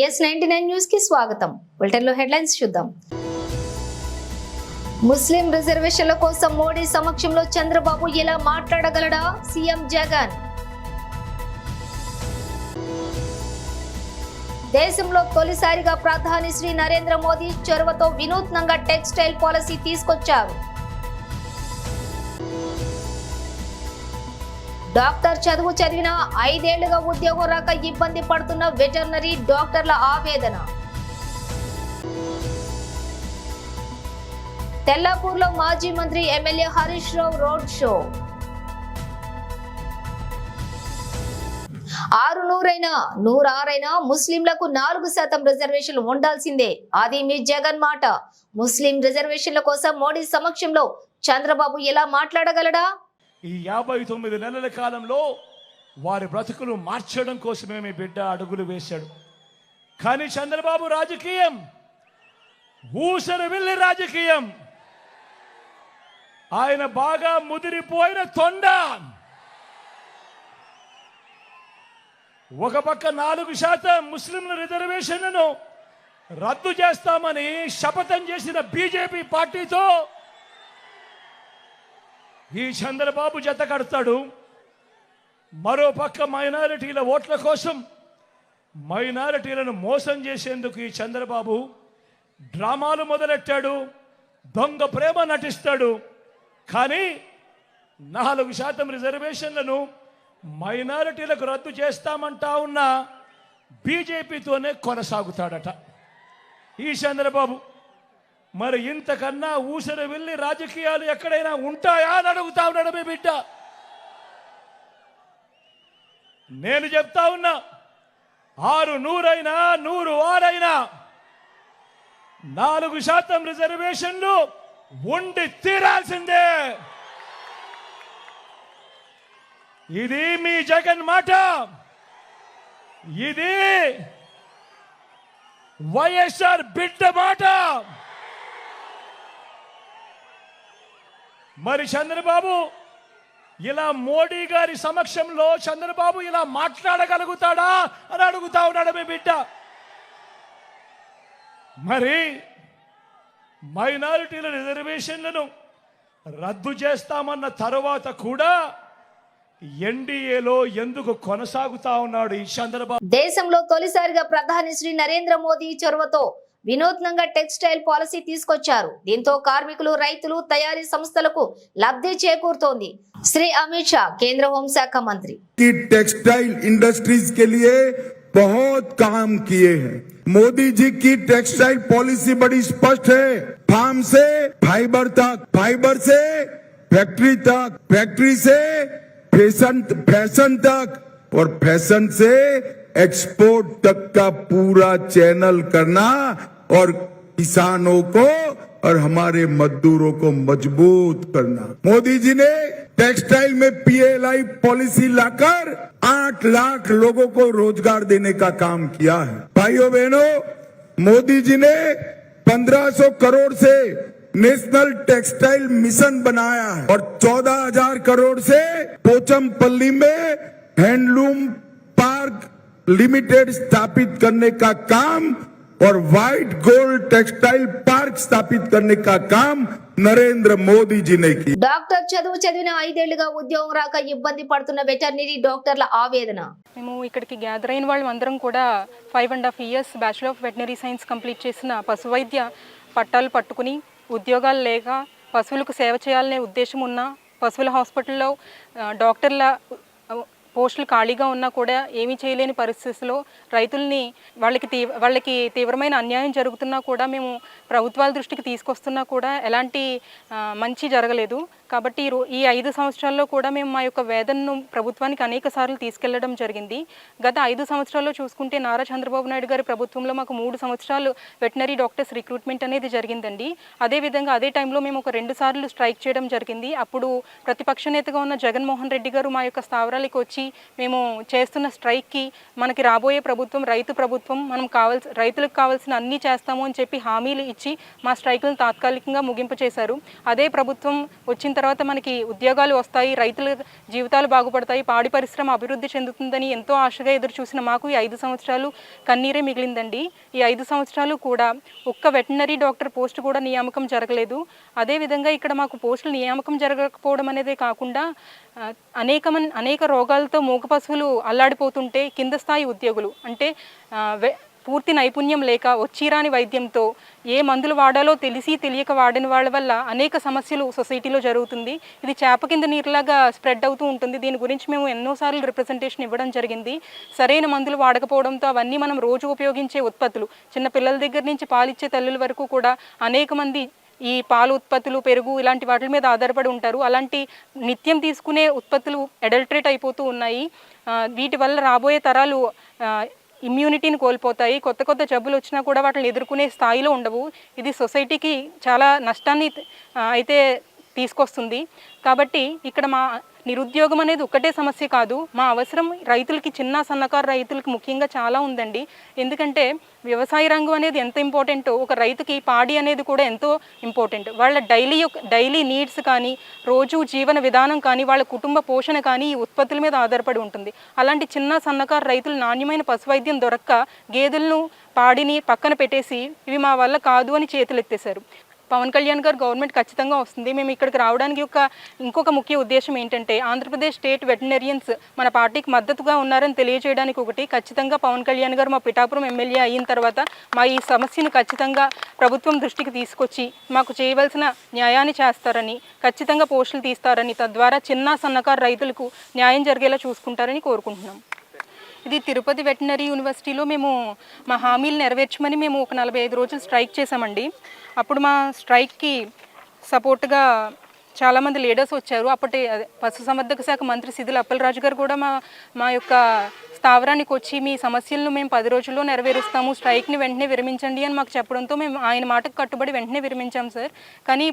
BS99 news కి స్వాగతం. Bulletin లో హెడ్లైన్స్ చూద్దాం. ముస్లిం రిజర్వేషన్ల కోసం మోడీ సమక్షంలో చంద్రబాబు ఎలా మాట్లాడగలడా సీఎం జగన్? దేశంలో తొలిసారిగా ప్రధాని శ్రీ నరేంద్ర మోదీ చొరవతో వినూత్నంగా టెక్స్టైల్ పాలసీ తీసుకొచ్చారు. డాక్టర్ చదువు చదివిన 5 ఏళ్లుగా ఉద్యోగం రాక ఇబ్బంది పడుతున్న వెటర్నరీ డాక్టర్ల ఆవేదన. తెల్లాపూర్లో మాజీ మంత్రి MLA Harish Rao road show. 600 ముస్లింలకు 4% రిజర్వేషన్లు ఉండాల్సిందే. అది మీ జగన్ మాట. ముస్లిం రిజర్వేషన్ల కోసం మోడీ సమక్షంలో చంద్రబాబు ఎలా మాట్లాడగలడా? ఈ 59 నెలల కాలంలో వారి బ్రతుకులు మార్చడం కోసమే మీ బిడ్డ అడుగులు వేశాడు. కానీ చంద్రబాబు రాజకీయం ఊసరు వెళ్ళి రాజకీయం. ఆయన బాగా ముదిరిపోయిన తొండ. ఒక పక్క 4% ముస్లింల రిజర్వేషన్లను రద్దు చేస్తామని శపథం చేసిన బీజేపీ పార్టీతో ఈ చంద్రబాబు జత కడతాడు. మరో పక్క మైనారిటీల ఓట్ల కోసం మైనారిటీలను మోసం చేసేందుకు ఈ చంద్రబాబు డ్రామాలు మొదలెట్టాడు. దొంగ ప్రేమ నటిస్తాడు. కానీ 4% రిజర్వేషన్లను మైనారిటీలకు రద్దు చేస్తామంటా ఉన్న బీజేపీతోనే కొనసాగుతాడట ఈ చంద్రబాబు. మరి ఇంతకన్నా ఊసర వెళ్ళి రాజకీయాలు ఎక్కడైనా ఉంటాయా అని అడుగుతా ఉన్నాడు మీ బిడ్డ. నేను చెప్తా ఉన్నా, 600 106 4% రిజర్వేషన్లు ఉండి తీరాల్సిందే. ఇది మీ జగన్ మాట. ఇది వైఎస్ఆర్ బిడ్డ మాట. మరి చంద్రబాబు ఇలా మోడీ గారి సమక్షంలో చంద్రబాబు ఇలా మాట్లాడగలుగుతాడా అని అడుగుతా ఉన్నాడు మీ బిడ్డ. మరి మైనారిటీల రిజర్వేషన్లను రద్దు చేస్తామన్న తరువాత కూడా ఎన్డీఏలో ఎందుకు కొనసాగుతా ఉన్నాడు ఈ చంద్రబాబు? దేశంలో తొలిసారిగా ప్రధాని శ్రీ నరేంద్ర మోదీ చొరవతో వినూత్నంగా టెక్స్టైల్ పాలసీ తీసుకొచ్చారు. దీంతో కార్మికులు, రైతులు, తయారీ సంస్థలకు లబ్ధి చేకూరుతోంది. శ్రీ అమిత్ షా కేంద్ర హోంశాఖ మంత్రి टेक्सटाइल इंडस्ट्रीज के लिए बहुत काम किए हैं. मोदी जी की टेक्सटाइल पॉलिसी बड़ी स्पष्ट है. फार्म से फाइबर तक, फाइबर से फैक्ट्री तक, फैक्ट्री से फैशन तक और फैशन से एक्सपोर्ट तक का पूरा चैनल करना और किसानों को और हमारे मजदूरों को मजबूत करना. मोदी जी ने टेक्सटाइल में PLI पॉलिसी लाकर 8 लाख लोगों को रोजगार देने का काम किया है. भाइयों बहनों, मोदी जी ने 1500 करोड़ से नेशनल टेक्सटाइल मिशन बनाया है और 14,000 करोड़ से पोचमपल्ली में हैंडलूम पार्क लिमिटेड स्थापित करने का काम और व्हाइट गोल्ड टेक्सटाइल पार्क स्थापित करने का काम नरेंद्र मोदी जी ने किया. డాక్టర్ చదువు చదివిన 5 ఏళ్లుగా ఉద్యోగం రాక ఇబ్బంది పడుతున్న వెటర్నరీ డాక్టర్ల ఆవేదన. మేము ఇక్కడికి గ్యాదర్ అయిన వాళ్ళం అందరం కూడా 5.5 years bachelor of veterinary science complete చేసిన పశు వైద్య పట్టాలు పట్టుకుని ఉద్యోగాలు లేక పశువులకు సేవ చేయాలనే ఉద్దేశం ఉన్న పశువుల హాస్పిటల్లో డాక్టర్ల పోస్టులు ఖాళీగా ఉన్నా కూడా ఏమీ చేయలేని పరిస్థితుల్లో రైతుల్ని వాళ్ళకి తీవ్రమైన అన్యాయం జరుగుతున్నా కూడా మేము ప్రభుత్వాల దృష్టికి తీసుకొస్తున్నా కూడా ఎలాంటి మంచి జరగలేదు. కాబట్టి ఈ 5 సంవత్సరాల్లో కూడా మేము మా యొక్క వేదనను ప్రభుత్వానికి అనేక సార్లు తీసుకెళ్లడం జరిగింది. గత 5 సంవత్సరాల్లో చూసుకుంటే నారా చంద్రబాబు నాయుడు గారి ప్రభుత్వంలో మాకు 3 సంవత్సరాలు వెటనరీ డాక్టర్స్ రిక్రూట్మెంట్ అనేది జరిగిందండి. అదేవిధంగా అదే టైంలో మేము ఒక 2 సార్లు స్ట్రైక్ చేయడం జరిగింది. అప్పుడు ప్రతిపక్ష నేతగా ఉన్న జగన్మోహన్ రెడ్డి గారు మా యొక్క స్థావరాలకు వచ్చి మేము చేస్తున్న స్ట్రైక్కి మనకి రాబోయే ప్రభుత్వం రైతు ప్రభుత్వం, మనం రైతులకు కావాల్సిన అన్నీ చేస్తాము అని చెప్పి హామీలు ఇచ్చి మా స్ట్రైకులను తాత్కాలికంగా ముగింపు చేశారు. అదే ప్రభుత్వం వచ్చిన తర్వాత మనకి ఉద్యోగాలు వస్తాయి, రైతుల జీవితాలు బాగుపడతాయి, పాడి పరిశ్రమ అభివృద్ధి చెందుతుందని ఎంతో ఆశగా ఎదురు చూసిన మాకు ఈ 5 సంవత్సరాలు కన్నీరే మిగిలిందండి. ఈ 5 సంవత్సరాలు కూడా ఒక్క వెటర్నరీ డాక్టర్ పోస్ట్ కూడా నియామకం జరగలేదు. అదేవిధంగా ఇక్కడ మాకు పోస్టులు నియామకం జరగకపోవడం అనేదే కాకుండా అనేక రోగాలతో మూగ పశువులు అల్లాడిపోతుంటే కింద స్థాయి ఉద్యోగులు అంటే పూర్తి నైపుణ్యం లేక వచ్చిరాని వైద్యంతో ఏ మందులు వాడాలో తెలియక వాడిన వాళ్ళ వల్ల అనేక సమస్యలు సొసైటీలో జరుగుతుంది. ఇది చేప కింద నీరులాగా స్ప్రెడ్ అవుతూ ఉంటుంది. దీని గురించి మేము ఎన్నోసార్లు రిప్రజెంటేషన్ ఇవ్వడం జరిగింది. సరైన మందులు వాడకపోవడంతో అవన్నీ మనం రోజు ఉపయోగించే ఉత్పత్తులు, చిన్న పిల్లల దగ్గర నుంచి పాలిచ్చే తల్లుల వరకు కూడా అనేక మంది ఈ పాలు ఉత్పత్తులు, పెరుగు ఇలాంటి వాటి మీద ఆధారపడి ఉంటారు. అలాంటి నిత్యం తీసుకునే ఉత్పత్తులు అడల్టరేట్ అయిపోతూ ఉన్నాయి. వీటి వల్ల రాబోయే తరాలు ఇమ్యూనిటీని కోల్పోతాయి. కొత్త జబ్బులు వచ్చినా కూడా వాటిని ఎదుర్కొనే స్థాయిలో ఉండవు. ఇది సొసైటీకి చాలా నష్టాన్ని అయితే తీసుకొస్తుంది. కాబట్టి ఇక్కడ మా నిరుద్యోగం అనేది ఒక్కటే సమస్య కాదు, మా అవసరం రైతులకి, చిన్న సన్నకారు రైతులకి ముఖ్యంగా చాలా ఉందండి. ఎందుకంటే వ్యవసాయ రంగం అనేది ఎంత ఇంపార్టెంటో ఒక రైతుకి పాడి అనేది కూడా ఎంతో ఇంపార్టెంట్. వాళ్ళ డైలీ నీడ్స్ కానీ, రోజు జీవన విధానం కానీ, వాళ్ళ కుటుంబ పోషణ కానీ ఈ ఉత్పత్తుల మీద ఆధారపడి ఉంటుంది. అలాంటి చిన్న సన్నకారు రైతులు నాణ్యమైన పశువైద్యం దొరక్క గేదెలను, పాడిని పక్కన పెట్టేసి ఇవి మా వల్ల కాదు అని చేతులెత్తేశారు. పవన్ కళ్యాణ్ గారు గవర్నమెంట్ ఖచ్చితంగా వస్తుంది. మేము ఇక్కడికి రావడానికి ఇంకొక ముఖ్య ఉద్దేశం ఏంటంటే ఆంధ్రప్రదేశ్ స్టేట్ వెటర్నరియన్స్ మన పార్టీకి మద్దతుగా ఉన్నారని తెలియజేయడానికి ఒకటి. ఖచ్చితంగా పవన్ కళ్యాణ్ గారు మా పిఠాపురం ఎమ్మెల్యే అయిన తర్వాత మా ఈ సమస్యను ఖచ్చితంగా ప్రభుత్వం దృష్టికి తీసుకొచ్చి మాకు చేయవలసిన న్యాయాన్ని చేస్తారని, ఖచ్చితంగా పోస్టులు తీస్తారని, తద్వారా చిన్న సన్నకారు రైతులకు న్యాయం జరిగేలా చూసుకుంటారని కోరుకుంటున్నాం. ఇది తిరుపతి వెటర్నరీ యూనివర్సిటీలో మేము మా హామీలు నెరవేర్చమని మేము ఒక 45 రోజులు స్ట్రైక్ చేశామండి. అప్పుడు మా స్ట్రైక్కి సపోర్ట్గా చాలామంది లీడర్స్ వచ్చారు. అప్పటి పశుసంవర్ధక శాఖ మంత్రి సిద్దిల అప్పలరాజు గారు కూడా మా యొక్క స్థావరానికి వచ్చి మీ సమస్యలను మేము 10 రోజుల్లో నెరవేరుస్తాము, స్ట్రైక్ని వెంటనే విరమించండి అని మాకు చెప్పడంతో మేము ఆయన మాటకు కట్టుబడి వెంటనే విరమించాం సార్. కానీ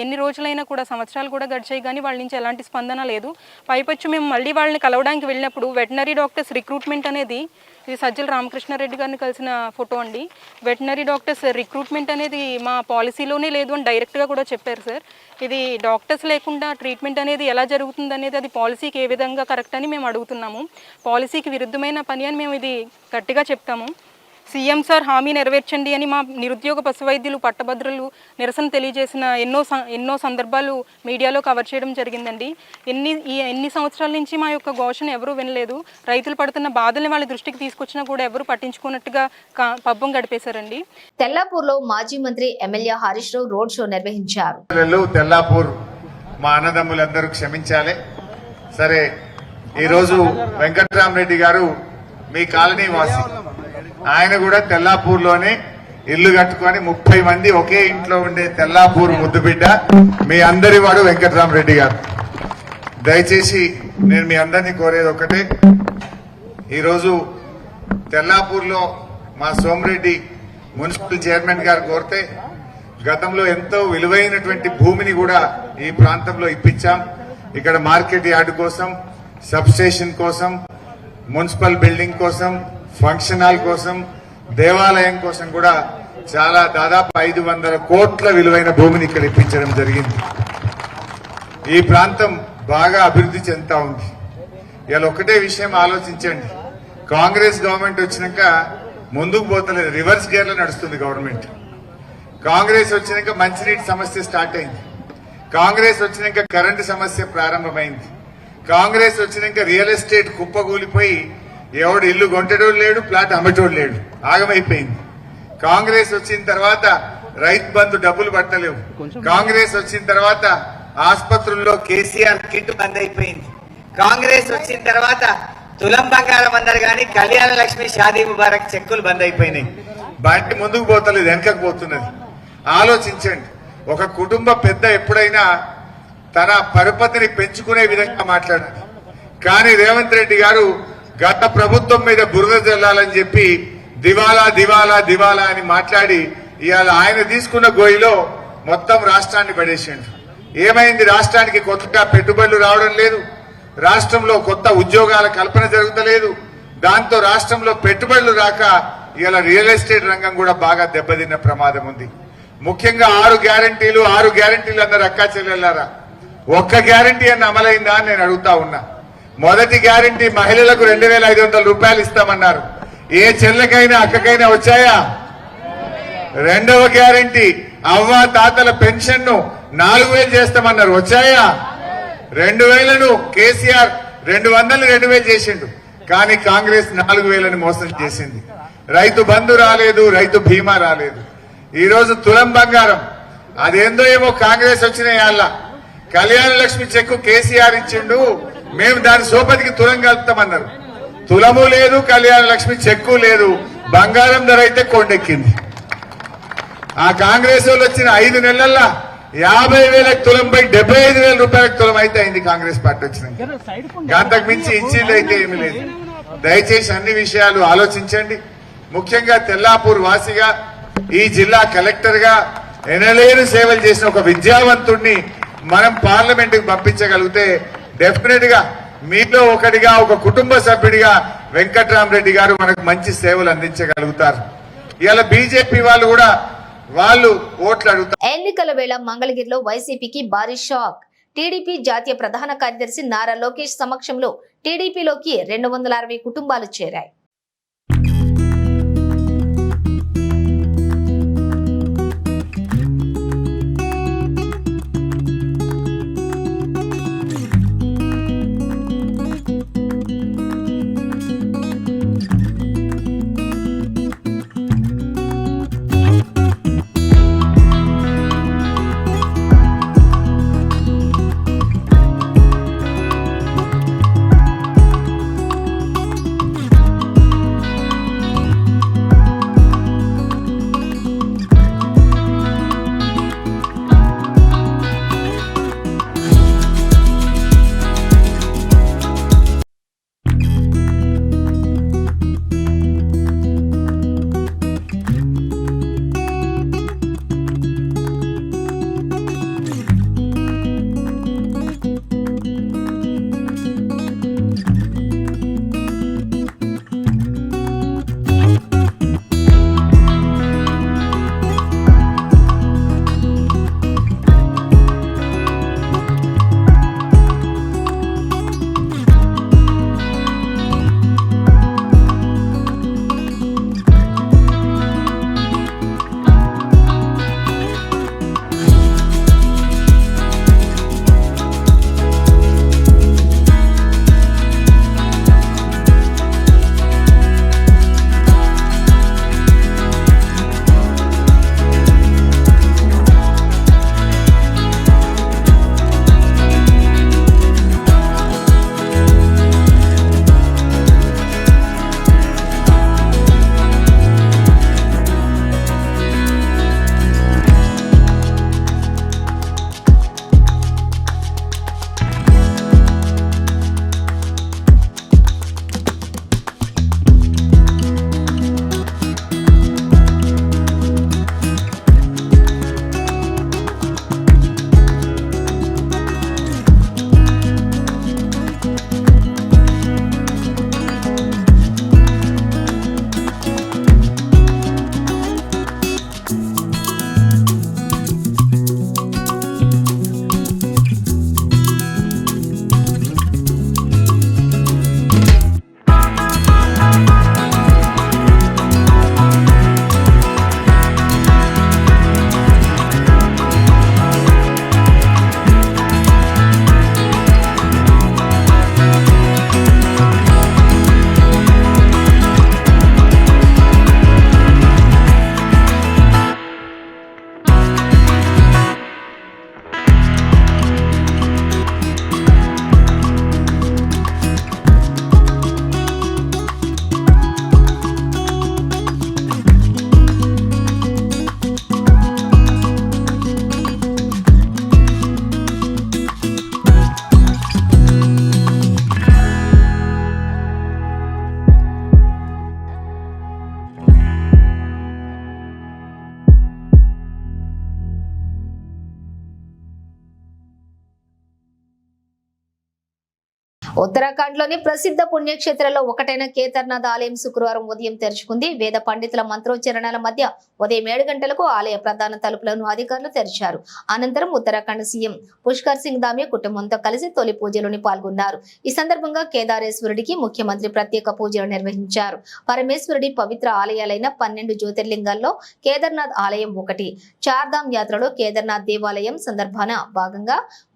ఎన్ని రోజులైనా కూడా, సంవత్సరాలు కూడా గడిచాయి కానీ వాళ్ళ నుంచి ఎలాంటి స్పందన లేదు. పైపచ్చు మేము మళ్ళీ వాళ్ళని కలవడానికి వెళ్ళినప్పుడు వెటర్నరీ డాక్టర్స్ రిక్రూట్మెంట్ అనేది, ఇది సజ్జల రామకృష్ణారెడ్డి గారిని కలిసిన ఫోటో అండి. వెటర్నరీ డాక్టర్స్ రిక్రూట్మెంట్ అనేది మా పాలసీలోనే లేదు అని డైరెక్ట్గా కూడా చెప్పారు సార్. ఇది డాక్టర్స్ లేకుండా ట్రీట్మెంట్ అనేది ఎలా జరుగుతుంది అనేది అది పాలసీకి ఏ విధంగా కరెక్ట్ అని మేము అడుగుతున్నాము. పాలసీకి విరుద్ధమైన పని అని మేము ఇది గట్టిగా చెప్తాము. సీఎం సార్ హామీ నెరవేర్చండి అని మా నిరుద్యోగ పశువైద్యులు, పట్టభద్రులు నిరసన తెలియజేసిన ఎన్నో సందర్భాలు మీడియాలో కవర్ చేయడం జరిగిందండి. ఎన్ని సంవత్సరాల నుంచి మా యొక్క ఘోషను ఎవరూ వినలేదు. రైతులు పడుతున్న బాధల్ని వాళ్ళ దృష్టికి తీసుకొచ్చినా కూడా ఎవరు పట్టించుకున్నట్టుగా పబ్బం గడిపేశారండి. తెల్లాపూర్లో మాజీ మంత్రి MLA Harish Rao road show నిర్వహించారు. తెల్లాపూర్ మా అన్నదమ్ములందరూ క్షమించాలి. సరే, ఈరోజు వెంకట్రామరెడ్డి గారు మీ కాలనీ వాసి, ఆయన కూడా తెల్లాపూర్లోనే ఇల్లు కట్టుకొని 30 మంది ఒకే ఇంట్లో ఉండే తెల్లాపూర్ ముద్దుబిడ్డ మీ అందరి వాడు వెంకట్రామరెడ్డి గారు. దయచేసి నేను మీ అందరినీ కోరేది ఒకటే, ఈరోజు తెల్లాపూర్లో మా సోమిరెడ్డి మున్సిపల్ చైర్మన్ గారు కోరితే గతంలో ఎంతో విలువైనటువంటి భూమిని కూడా ఈ ప్రాంతంలో ఇప్పించాం. ఇక్కడ మార్కెట్ యార్డు కోసం, సబ్ స్టేషన్ కోసం, మున్సిపల్ బిల్డింగ్ కోసం, ఫంక్షన్ హాల్ కోసం, దేవాలయం కోసం కూడా దాదాపు 500 కోట్ల విలువైన భూమిని ఇక్కడ ఇప్పించడం జరిగింది. ఈ ప్రాంతం బాగా అభివృద్ధి చెందుతా ఉంది. ఇలా ఒకటే విషయం ఆలోచించండి, కాంగ్రెస్ గవర్నమెంట్ వచ్చినాక ముందుకు పోతలేదు, రివర్స్ గేర్ లో నడుస్తుంది గవర్నమెంట్. కాంగ్రెస్ వచ్చినాక మంచినీటి సమస్య స్టార్ట్ అయింది, కాంగ్రెస్ వచ్చినాక కరెంటు సమస్య ప్రారంభమైంది, కాంగ్రెస్ వచ్చినాక రియల్ ఎస్టేట్ కుప్పగూలిపోయి ఎవడు ఇల్లు కొంటేటోడు లేడు, ప్లాట్ అమ్మటోడు లేడు, ఆగమైపోయింది. కాంగ్రెస్ వచ్చిన తర్వాత రైతు బంధు డబ్బులు పట్టలేవు. కాంగ్రెస్ వచ్చిన తర్వాత ఆసుపత్రుల్లో కేసీఆర్ కిట్ బంద్ అయిపోయింది. కాంగ్రెస్ వచ్చిన తర్వాత తులం బంగారం అన్నారు కానీ కళ్యాణ లక్ష్మి, షాదీ ముబారక్ చెక్కులు బంద్ అయిపోయినాయి. బండి ముందుకు పోతలేదు, వెనకకు పోతున్నది. ఆలోచించండి, ఒక కుటుంబ పెద్ద ఎప్పుడైనా తన పరపతిని పెంచుకునే విధంగా మాట్లాడాలి. కానీ రేవంత్ రెడ్డి గారు గత ప్రభుత్వం మీద బురద జల్లాలని చెప్పి దివాలా దివాలా దివాలా అని మాట్లాడి ఇవాళ ఆయన తీసుకున్న గోయిలో మొత్తం రాష్ట్రాన్ని పడేసిండు. ఏమైంది? రాష్ట్రానికి కొత్తగా పెట్టుబడులు రావడం లేదు, రాష్ట్రంలో కొత్త ఉద్యోగాల కల్పన జరుగుతలేదు. దాంతో రాష్ట్రంలో పెట్టుబడులు రాక ఇలా రియల్ ఎస్టేట్ రంగం కూడా బాగా దెబ్బతిన్న ప్రమాదం ఉంది. ముఖ్యంగా 6 గ్యారంటీలు అందరు అక్కా చెల్లెళ్ళారా, ఒక్క గ్యారంటీ అన్న అమలైందా అని నేను అడుగుతా ఉన్నా. మొదటి గ్యారంటీ మహిళలకు 2,500 రూపాయలు ఇస్తామన్నారు. ఏ చెల్లెకైనా అక్కకైనా వచ్చాయా? రెండవ గ్యారంటీ అవ్వ తాతల పెన్షన్ ను 4,000 చేస్తామన్నారు. వచ్చాయా? 2,000ను కేసీఆర్ 200 2,000 చేసిండు. కానీ కాంగ్రెస్ 4,000ని మోసం చేసింది. రైతు బంధు రాలేదు, రైతు బీమా రాలేదు. ఈ రోజు తులం బంగారం అదేందో ఏమో కాంగ్రెస్ వచ్చిన యాళ్ళ కళ్యాణ లక్ష్మి చెక్కు కేసీఆర్ ఇచ్చిండు, మేము దాని సోపతికి తులం కలుపుతామన్నారు. తులము లేదు, కళ్యాణ లక్ష్మి చెక్కు లేదు, బంగారం ధర అయితే కొండెక్కింది. ఆ కాంగ్రెస్ వాళ్ళు వచ్చిన 5 నెలల్లో 50,000 తులం పై 75,000 రూపాయలకు తులం అయితే అయింది కాంగ్రెస్ పార్టీ వచ్చినాక. అంతకు మించి ఇచ్చింది అయితే ఏమీ లేదు. దయచేసి అన్ని విషయాలు ఆలోచించండి. ముఖ్యంగా తెల్లాపూర్ వాసిగా, ఈ జిల్లా కలెక్టర్ గా ఎనలేని సేవలు చేసిన ఒక విద్యావంతుడిని మనం పార్లమెంట్ కి పంపించగలిగితే డెఫినెట్ గా మీలో ఒకటిగా, ఒక కుటుంబ సభ్యుడిగా వెంకట్రామరెడ్డి గారు మనకు మంచి సేవలు అందించగలుగుతారు. ఇవాళ బీజేపీ వాళ్ళు కూడా వాళ్ళు ఓట్లు అడుగుతారు. ఎన్నికల వేళ మంగళగిరిలో వైసీపీకి భారీ షాక్. టీడీపీ జాతీయ ప్రధాన కార్యదర్శి నారా లోకేష్ సమక్షంలో టీడీపీలోకి 260 కుటుంబాలు చేరాయి. ఉత్తరాఖండ్లోని ప్రసిద్ధ పుణ్యక్షేత్రాల్లో ఒకటైన కేదార్నాథ్ ఆలయం శుక్రవారం ఉదయం తెరుచుకుంది. వేద పండితుల మంత్రోచ్చరణల మధ్య ఉదయం 7 గంటలకు ఆలయ ప్రధాన తలుపులను అధికారులు తెరిచారు. అనంతరం ఉత్తరాఖండ్ సీఎం పుష్కర్ సింగ్ ధామి కుటుంబంతో కలిసి తొలి పూజలోని పాల్గొన్నారు. ఈ సందర్భంగా కేదారేశ్వరుడికి ముఖ్యమంత్రి ప్రత్యేక పూజలు నిర్వహించారు. పరమేశ్వరుడి పవిత్ర ఆలయాలైన 12 జ్యోతిర్లింగాల్లో కేదార్నాథ్ ఆలయం ఒకటి. చార్ధామ్ యాత్రలో కేదార్నాథ్ దేవాలయం సందర్భాన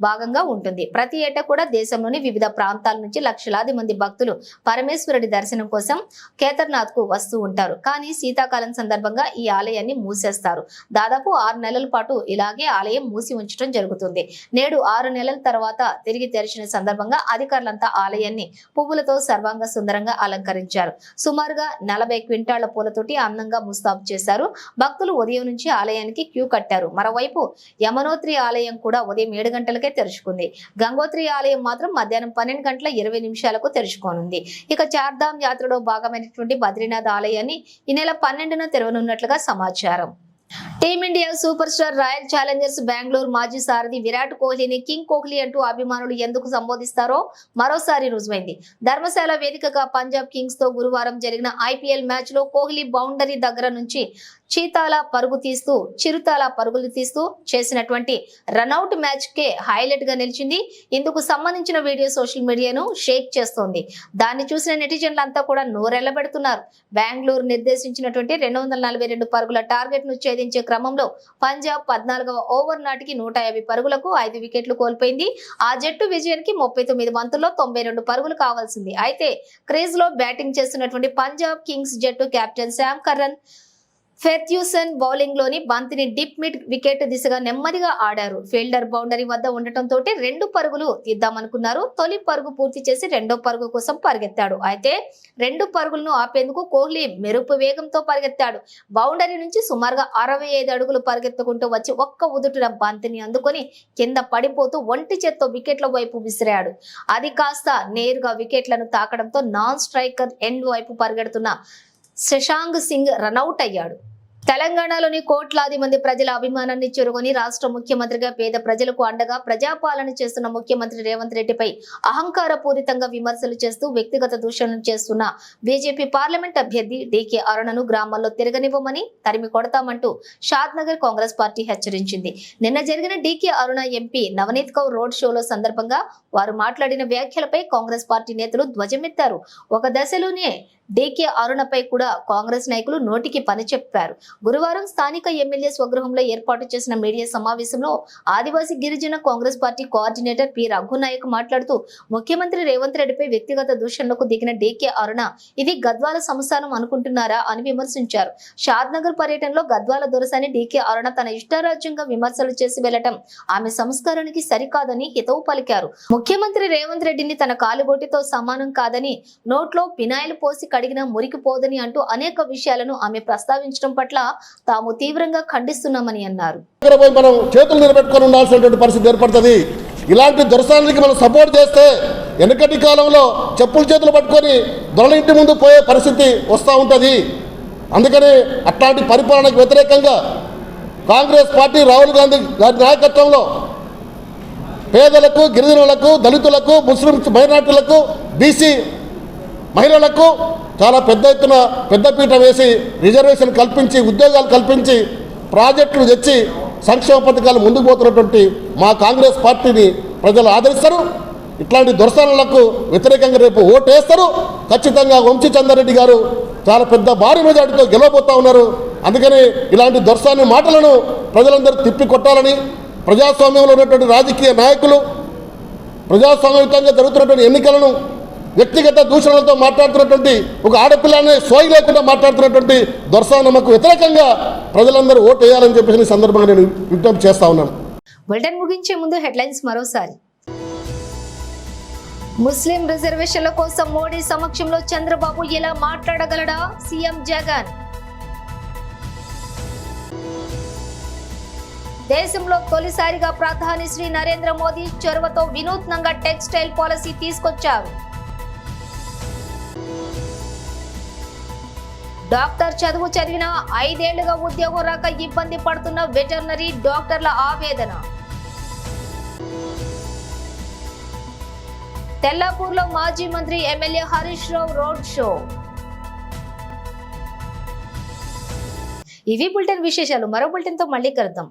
భాగంగా ఉంటుంది. ప్రతి ఏటా కూడా దేశంలోని వివిధ ప్రాంతాల నుంచి లక్షలాది మంది భక్తులు పరమేశ్వరుడి దర్శనం కోసం కేదార్నాథ్ కు వస్తూ ఉంటారు. కానీ శీతాకాలం సందర్భంగా ఈ ఆలయాన్ని మూసేస్తారు. దాదాపు 6 నెలల పాటు ఇలాగే ఆలయం మూసి ఉంచడం జరుగుతుంది. నేడు 6 నెలల తర్వాత తిరిగి తెరిచిన సందర్భంగా అధికారులంతా ఆలయాన్ని పువ్వులతో సర్వాంగ సుందరంగా అలంకరించారు. సుమారుగా 40 క్వింటాళ్ల పూలతోటి అందంగా ముస్తాబు చేశారు. భక్తులు ఉదయం నుంచి ఆలయానికి క్యూ కట్టారు. మరోవైపు యమునోత్రి ఆలయం కూడా ఉదయం 7 గంటలకే తెరుచుకుంది. గంగోత్రి ఆలయం మాత్రం మధ్యాహ్నం 12 గంటల 20 నిమిషాలకు తెరుచుకోనుంది. ఇక చార్ధామ్ యాత్రలో భాగమైనటువంటి బద్రీనాథ్ ఆలయాన్ని ఈ నెల 12న తెరవనున్నట్లుగా సమాచారం. Team India super star royal Challengers Bengaluru మాజీ సారథి విరాట్ కోహ్లీని కింగ్ కోహ్లీ అంటూ అభిమానులు ఎందుకు సంబోధిస్తారో మరోసారి రుజువైంది. ధర్మశాల వేదికగా పంజాబ్ కింగ్స్ తో గురువారం జరిగిన ఐపీఎల్ మ్యాచ్ లో కోహ్లీ బౌండరీ దగ్గర నుంచి చిరుతాల పరుగులు తీస్తూ చేసినటువంటి రన్అట్ మ్యాచ్ కే హైలైట్ గా నిలిచింది. ఇందుకు సంబంధించిన వీడియో సోషల్ మీడియాను షేక్ చేస్తోంది. దాన్ని చూసిన నెటిజన్లంతా కూడా నోరెళ్లబెడుతున్నారు. బెంగళూరు నిర్దేశించినటువంటి 242 పరుగుల టార్గెట్ ను ఛేదించే క్రమంలో పంజాబ్ 14వ ఓవర్ నాటికి 150 పరుగులకు 5 వికెట్లు కోల్పోయింది. ఆ జట్టు విజయానికి 39 బంతుల్లో 92 పరుగులు కావాల్సింది. అయితే క్రీజ్ లో బ్యాటింగ్ చేస్తున్నటువంటి పంజాబ్ కింగ్స్ జట్టు captain Sam Curran Ferguson bowling లోని బంతిని డిప్ మిడ్ వికెట్ దిశగా నెమ్మదిగా ఆడారు. ఫీల్డర్ బౌండరీ వద్ద ఉండటంతో 2 పరుగులు తీద్దామనుకున్నారు. తొలి పరుగు పూర్తి చేసి 2వ పరుగు కోసం పరిగెత్తాడు. అయితే 2 పరుగులను ఆపేందుకు కోహ్లీ మెరుపు వేగంతో పరిగెత్తాడు. బౌండరీ నుంచి సుమారుగా 65 అడుగులు పరిగెత్తుకుంటూ వచ్చి ఒక్క ఉదుటున బంతిని అందుకొని కింద పడిపోతూ ఒంటి చేత్తో వికెట్ల వైపు విసిరాడు. అది కాస్త నేరుగా వికెట్లను తాకడంతో నాన్ స్ట్రైకర్ ఎండ్ వైపు పరిగెడుతున్న శశాంక్ సింగ్ రన్అట్ అయ్యాడు. తెలంగాణలోని కోట్లాది మంది ప్రజల అభిమానాన్ని చెరుగొని రాష్ట్ర ముఖ్యమంత్రిగా పేద ప్రజలకు అండగా ప్రజాపాలన చేస్తున్న ముఖ్యమంత్రి రేవంత్ రెడ్డిపై అహంకారపూరితంగా విమర్శలు చేస్తూ వ్యక్తిగత దూషణలు చేస్తున్న బీజేపీ పార్లమెంట్ అభ్యర్థి డీకే అరుణను గ్రామాల్లో తిరగనివ్వమని తరిమి కొడతామంటూ షాద్నగర్ కాంగ్రెస్ పార్టీ హెచ్చరించింది. నిన్న జరిగిన డీకే అరుణ ఎంపీ నవనీత్ కౌర్ రోడ్ షోలో సందర్భంగా వారు మాట్లాడిన వ్యాఖ్యలపై కాంగ్రెస్ పార్టీ నేతలు ధ్వజమెత్తారు. ఒక దశలోనే డీకే అరుణపై కూడా కాంగ్రెస్ నాయకులు నోటికి పని చెప్పారు. గురువారం స్థానిక ఎమ్మెల్యే స్వగృహంలో ఏర్పాటు చేసిన మీడియా సమావేశంలో ఆదివాసీ గిరిజన Congress party coordinator P Raghu Nayak మాట్లాడుతూ ముఖ్యమంత్రి రేవంత్ రెడ్డిపై వ్యక్తిగత దూషణలకు దిగిన డీకే అరుణ ఇది గద్వాల సంస్థానం అనుకుంటున్నారా అని విమర్శించారు. షాద్నగర్ పర్యటనలో గద్వాల దొరసాని డీకే అరుణ తన ఇష్టారాజ్యంగా విమర్శలు చేసి వెళ్లటం ఆమె సంస్కారానికి సరికాదని హితవు పలికారు. ముఖ్యమంత్రి రేవంత్ రెడ్డిని తన కాలుగోటితో సమానం కాదని, నోట్లో పినాయిల్ పోసి కడిగిన మురికిపోదని అంటూ అనేక విషయాలను ఆమె ప్రస్తావించడం పట్ల తాము తీవ్రంగా ఖండిస్తున్నామని అన్నారు. మనం చేతులు నిలబెట్టుకొని ఉండాల్సినటువంటి పరిస్థితి ఏర్పడుతుంది. ఇలాంటి దొరసానికి మనం సపోర్ట్ చేస్తే వెనకటి కాలంలో చెప్పులు చేతులు పట్టుకొని దొరల ఇంటి ముందు పోయే పరిస్థితి వస్తూ ఉంటుంది. అందుకని అట్లాంటి పరిపాలనకు వ్యతిరేకంగా కాంగ్రెస్ పార్టీ రాహుల్ గాంధీ గారి నాయకత్వంలో పేదలకు, గిరిజనులకు, దళితులకు, ముస్లిం మైనార్టీలకు, బీసీ మహిళలకు చాలా పెద్ద ఎత్తున పెద్దపీట వేసి రిజర్వేషన్ కల్పించి, ఉద్యోగాలు కల్పించి, ప్రాజెక్టులు తెచ్చి సంక్షేమ పథకాలు ముందుకు పోతున్నటువంటి మా కాంగ్రెస్ పార్టీని ప్రజలు ఆదరిస్తారు. ఇట్లాంటి దొరసాలకు వ్యతిరేకంగా రేపు ఓటు వేస్తారు. ఖచ్చితంగా వంశీ చంద్రారెడ్డి గారు చాలా పెద్ద భారీ మెజార్టీతో గెలవబోతా ఉన్నారు. అందుకని ఇలాంటి దొరసాని మాటలను ప్రజలందరూ తిప్పి కొట్టాలని, ప్రజాస్వామ్యంలో ఉన్నటువంటి రాజకీయ నాయకులు ప్రజాస్వామ్యయుతంగా జరుగుతున్నటువంటి ఎన్నికలను వ్యక్తిగత దూషణలతో మాట్లాడుతున్నటువంటి ఒక ఆడపిల్లని సోయి లేకుండా మాట్లాడుతున్నటువంటి దొరసానమ్మకు వ్యతిరేకంగా ప్రజలందరూ ఓటు వేయాలని చెప్పేసి ఈ సందర్భంగా నేను విజ్ఞప్తి చేస్తా ఉన్నాను. బులెటిన్ ముగించే ముందు హెడ్లైన్స్ మరోసారి. ముస్లిం రిజర్వేషన్ల కోసం మోడీ సమక్షంలో చంద్రబాబు ఎలా మాట్లాడగలడా సీఎం జగన్. దేశంలో తొలిసారిగా ప్రధాని శ్రీ నరేంద్ర మోదీ చొరవతో వినూత్నంగా టెక్స్టైల్ పాలసీ తీసుకొచ్చారు. డాక్టర్ చదువు చదివిన 5 ఏళ్లుగా ఉద్యోగం రాక ఇబ్బంది పడుతున్న వెటర్నరీ డాక్టర్ల ఆవేదన. తెల్లాపూర్లో మాజీ మంత్రి MLA Harish Rao road show. ఇవి బులెటిన్ విశేషాలు. మరో బులెటిన్తో మళ్ళీ కలుద్దాం.